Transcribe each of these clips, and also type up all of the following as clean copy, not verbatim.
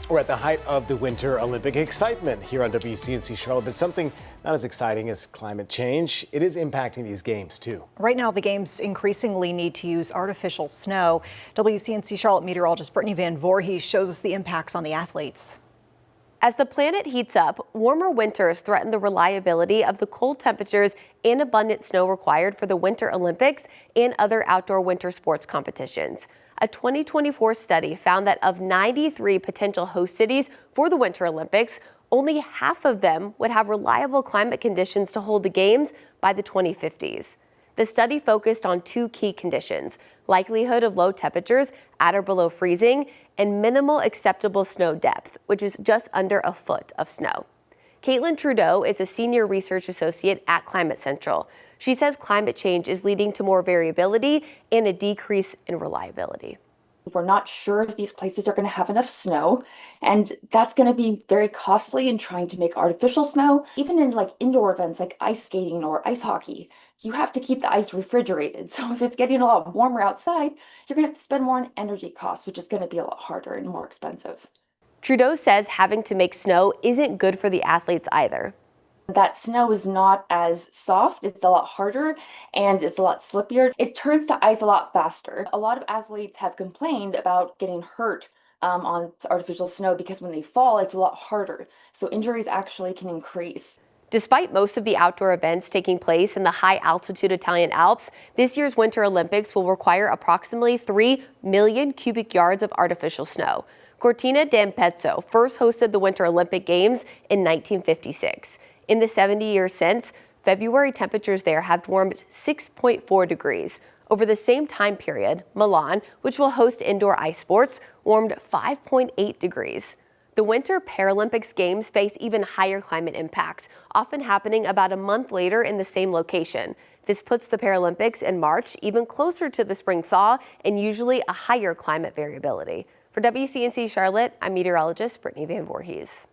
We're at the height of the Winter Olympic excitement here on WCNC Charlotte, but something not as exciting as climate change. It is impacting these games, too. Right now, the games increasingly need to use artificial snow. WCNC Charlotte meteorologist Brittany Van Voorhees shows us the impacts on the athletes. As the planet heats up, warmer winters threaten the reliability of the cold temperatures and abundant snow required for the Winter Olympics and other outdoor winter sports competitions. A 2024 study found that of 93 potential host cities for the Winter Olympics, only half of them would have reliable climate conditions to hold the games by the 2050s. The study focused on two key conditions: likelihood of low temperatures at or below freezing, and minimal acceptable snow depth, which is just under a foot of snow. Kaitlyn Trudeau is a senior research associate at Climate Central. She says climate change is leading to more variability and a decrease in reliability. We're not sure if these places are going to have enough snow, and that's going to be very costly in trying to make artificial snow. Even in like indoor events like ice skating or ice hockey, you have to keep the ice refrigerated. So if it's getting a lot warmer outside, you're going to have to spend more on energy costs, which is going to be a lot harder and more expensive. Trudeau says having to make snow isn't good for the athletes either. That snow is not as soft, it's a lot harder, and it's a lot slippier. It turns to ice a lot faster. A lot of athletes have complained about getting hurt on artificial snow because when they fall, it's a lot harder. So injuries actually can increase. Despite most of the outdoor events taking place in the high-altitude Italian Alps, this year's Winter Olympics will require approximately 3 million cubic yards of artificial snow. Cortina d'Ampezzo first hosted the Winter Olympic Games in 1956. In the 70 years since, February temperatures there have warmed 6.4 degrees. Over the same time period, Milan, which will host indoor ice sports, warmed 5.8 degrees. The Winter Paralympics Games face even higher climate impacts, often happening about a month later in the same location. This puts the Paralympics in March even closer to the spring thaw and usually a higher climate variability. For WCNC Charlotte, I'm meteorologist Brittany Van Voorhees.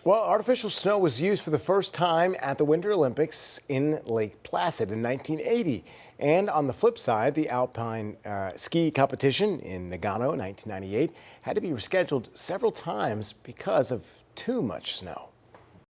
Well, artificial snow was used for the first time at the Winter Olympics in Lake Placid in 1980. And on the flip side, the alpine ski competition in Nagano in 1998 had to be rescheduled several times because of too much snow.